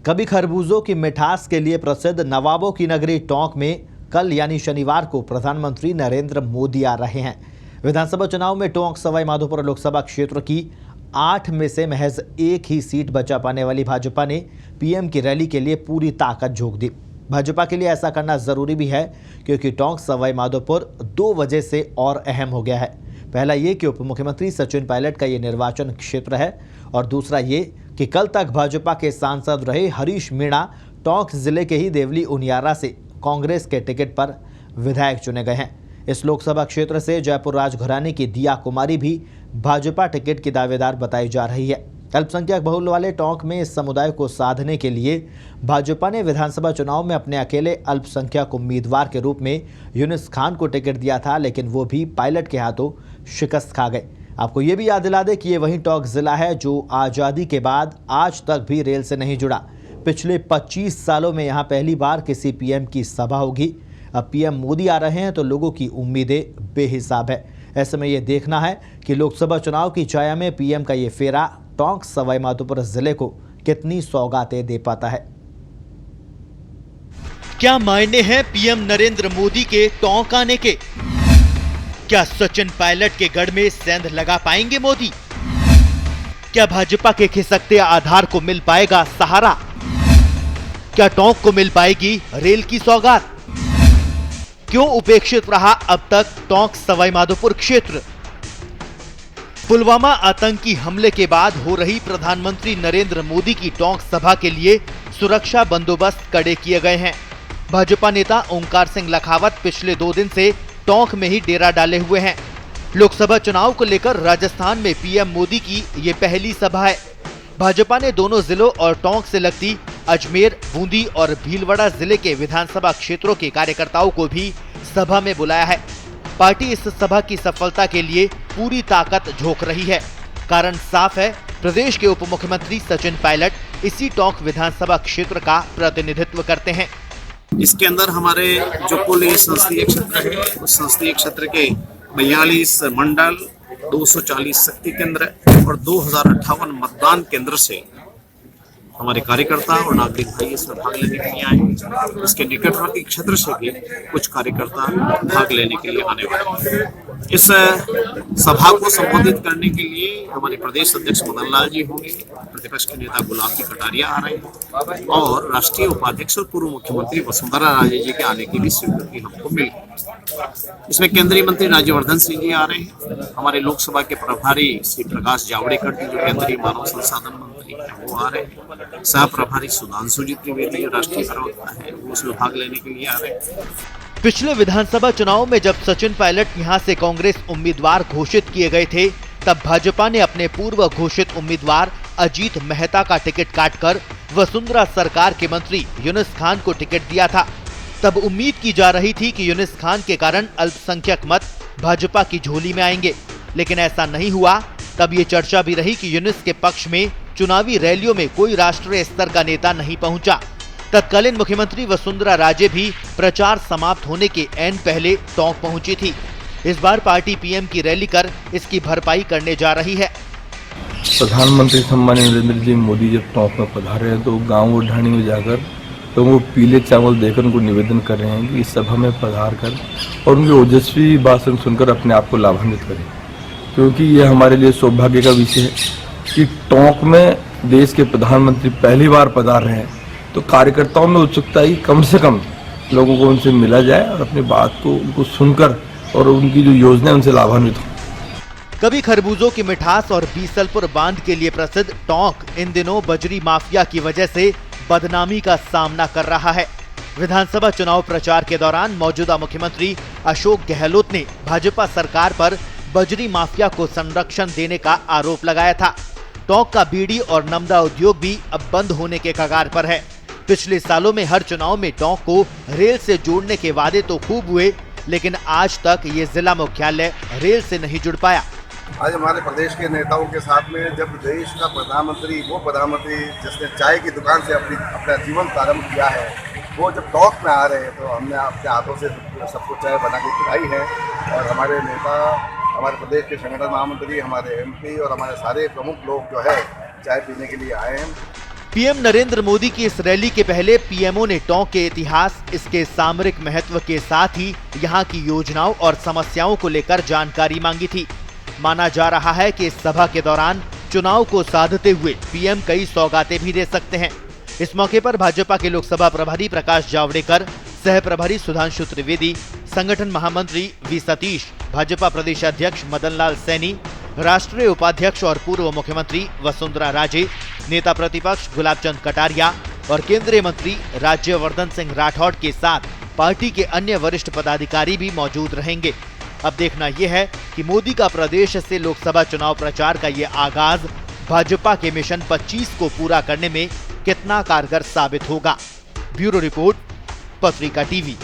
कभी खरबूजों की मिठास के लिए प्रसिद्ध नवाबों की नगरी टोंक में कल यानी शनिवार को प्रधानमंत्री नरेंद्र मोदी आ रहे हैं। विधानसभा चुनाव में टोंक सवाई माधोपुर लोकसभा क्षेत्र की 8 में से महज एक ही सीट बचा पाने वाली भाजपा ने पीएम की रैली के लिए पूरी ताकत झोंक दी। भाजपा के लिए ऐसा करना जरूरी भी है क्योंकि टोंक सवाई माधोपुर 2 वजह से और अहम हो गया है। पहला ये कि उप मुख्यमंत्री सचिन पायलट का ये निर्वाचन क्षेत्र है और दूसरा ये कि कल तक भाजपा के सांसद रहे हरीश मीणा टोंक जिले के ही देवली उनियारा से कांग्रेस के टिकट पर विधायक चुने गए हैं। इस लोकसभा क्षेत्र से जयपुर राजघराने की दिया कुमारी भी भाजपा टिकट की दावेदार बताई जा रही है। अल्पसंख्यक बहुल वाले टोंक में इस समुदाय को साधने के लिए भाजपा ने विधानसभा चुनाव में अपने अकेले अल्पसंख्यक उम्मीदवार के रूप में यूनुस खान को टिकट दिया था, लेकिन वो भी पायलट के हाथों शिकस्त खा गए। आपको ये भी याद दिला दें कि ये वही टोंक जिला है जो आज़ादी के बाद आज तक भी रेल से नहीं जुड़ा। पिछले 25 सालों में यहाँ पहली बार किसी पीएम की सभा होगी। अब पीएम मोदी आ रहे हैं तो लोगों की उम्मीदें बेहिसाब है। ऐसे में ये देखना है कि लोकसभा चुनाव की छाया में पीएम का ये फेरा टोंक सवाई माधोपुर जिले को कितनी सौगातें दे पाता है। क्या मायने हैं पीएम नरेंद्र मोदी के टोंक आने के? क्या सचिन पायलट के गढ़ में सेंध लगा पाएंगे मोदी? क्या भाजपा के खिसकते आधार को मिल पाएगा सहारा? क्या टोंक को मिल पाएगी रेल की सौगात? क्यों उपेक्षित रहा अब तक टोंक सवाई माधोपुर क्षेत्र? पुलवामा आतंकी हमले के बाद हो रही प्रधानमंत्री नरेंद्र मोदी की टोंक सभा के लिए सुरक्षा बंदोबस्त कड़े किए गए हैं। भाजपा नेता ओंकार सिंह लखावत पिछले 2 दिन से टोंक में ही डेरा डाले हुए हैं। लोकसभा चुनाव को लेकर राजस्थान में पीएम मोदी की ये पहली सभा है। भाजपा ने दोनों जिलों और टोंक से लगती अजमेर, बूंदी और भीलवाड़ा जिले के विधानसभा क्षेत्रों के कार्यकर्ताओं को भी सभा में बुलाया है। पार्टी इस सभा की सफलता के लिए पूरी ताकत झोंक रही है। कारण साफ है, प्रदेश के उप मुख्यमंत्री सचिन पायलट इसी टोंक विधानसभा क्षेत्र का प्रतिनिधित्व करते हैं। इसके अंदर हमारे जो कुल ये संसदीय क्षेत्र है, उस संसदीय क्षेत्र के 42 मंडल, 240 शक्ति केंद्र और 2058 मतदान केंद्र से हमारे कार्यकर्ता और नागरिक भाई इसमें भाग लेने के लिए आए। इसके निकटवर्ती क्षेत्र से भी कुछ कार्यकर्ता भाग लेने के लिए आने वाले हैं। इस सभा को संबोधित करने के लिए हमारे प्रदेश अध्यक्ष मदन लाल जी होंगे, प्रतिपक्ष के नेता गुलाब जी कटारिया आ रहे हैं और राष्ट्रीय उपाध्यक्ष और पूर्व मुख्यमंत्री वसुंधरा राजे जी के आने की भी स्वीकृति हमको मिली। इसमें केंद्रीय मंत्री राज्यवर्धन सिंह जी आ रहे हैं, हमारे लोकसभा के प्रभारी श्री प्रकाश जावड़ेकर जी जो केंद्रीय मानव संसाधन मंत्री है वो आ रहे हैं, सह प्रभारी सुधांशु जी त्रिवेदी राष्ट्रीय प्रवक्ता है वो उसमें भाग लेने के लिए आ रहे हैं। पिछले विधानसभा चुनाव में जब सचिन पायलट यहां से कांग्रेस उम्मीदवार घोषित किए गए थे, तब भाजपा ने अपने पूर्व घोषित उम्मीदवार अजीत मेहता का टिकट काटकर वसुंधरा सरकार के मंत्री यूनुस खान को टिकट दिया था। तब उम्मीद की जा रही थी कि यूनुस खान के कारण अल्पसंख्यक मत भाजपा की झोली में आएंगे, लेकिन ऐसा नहीं हुआ। तब ये चर्चा भी रही कि यूनुस के पक्ष में चुनावी रैलियों में कोई राष्ट्रीय स्तर का नेता नहीं पहुंचा। तत्कालीन मुख्यमंत्री वसुंधरा राजे भी प्रचार समाप्त होने के ऐन पहले टोंक पहुंची थी। इस बार पार्टी पीएम की रैली कर इसकी भरपाई करने जा रही है। प्रधानमंत्री सम्मानीय नरेंद्र जी मोदी जब टोंक में पधारे हैं तो गांव और ढाणी में जाकर लोगों को पीले चावल देकर उनको निवेदन कर रहे हैं कि इस सभा में पधार कर और उनके ओजस्वी भाषण सुनकर अपने आप को लाभान्वित करें, क्योंकि यह हमारे लिए सौभाग्य का विषय है कि टोंक में देश के प्रधानमंत्री पहली बार पधार रहे हैं। तो कार्यकर्ताओं में उत्सुकता ही कम से कम लोगों को उनसे मिला जाए और अपनी बात को उनको सुनकर और उनकी जो योजना है उनसे लाभान्वित हो। कभी खरबूजों की मिठास और बीसलपुर बांध के लिए प्रसिद्ध टोंक इन दिनों बजरी माफिया की वजह से बदनामी का सामना कर रहा है। विधानसभा चुनाव प्रचार के दौरान मौजूदा मुख्यमंत्री अशोक गहलोत ने भाजपा सरकार पर बजरी माफिया को संरक्षण देने का आरोप लगाया था। टोंक का बीड़ी और नमदा उद्योग भी अब बंद होने के कगार पर है। पिछले सालों में हर चुनाव में टोंक को रेल से जोड़ने के वादे तो खूब हुए, लेकिन आज तक ये जिला मुख्यालय रेल से नहीं जुड़ पाया। आज हमारे प्रदेश के नेताओं के साथ में जब देश का प्रधानमंत्री, वो प्रधानमंत्री जिसने चाय की दुकान से अपना जीवन प्रारंभ किया है, वो जब टोंक में आ रहे हैं तो हमने अपने हाथों से सबको चाय बना के खिलाई है। और हमारे नेता, हमारे प्रदेश के संगठन महामंत्री, हमारे एमपी और हमारे सारे प्रमुख लोग जो है चाय पीने के लिए आए हैं। पीएम नरेंद्र मोदी की इस रैली के पहले पीएमओ ने टोंक के इतिहास, इसके सामरिक महत्व के साथ ही यहां की योजनाओं और समस्याओं को लेकर जानकारी मांगी थी। माना जा रहा है कि इस सभा के दौरान चुनाव को साधते हुए पीएम कई सौगातें भी दे सकते हैं। इस मौके पर भाजपा के लोकसभा प्रभारी प्रकाश जावड़ेकर, सह प्रभारी सुधांशु त्रिवेदी, संगठन महामंत्री वी सतीश, भाजपा प्रदेश अध्यक्ष मदन लाल सैनी, राष्ट्रीय उपाध्यक्ष और पूर्व मुख्यमंत्री वसुंधरा राजे, नेता प्रतिपक्ष गुलाब चंद कटारिया और केंद्रीय मंत्री राज्यवर्धन सिंह राठौड़ के साथ पार्टी के अन्य वरिष्ठ पदाधिकारी भी मौजूद रहेंगे। अब देखना यह है कि मोदी का प्रदेश से लोकसभा चुनाव प्रचार का ये आगाज भाजपा के मिशन 25 को पूरा करने में कितना कारगर साबित होगा। ब्यूरो रिपोर्ट, पत्रिका टीवी।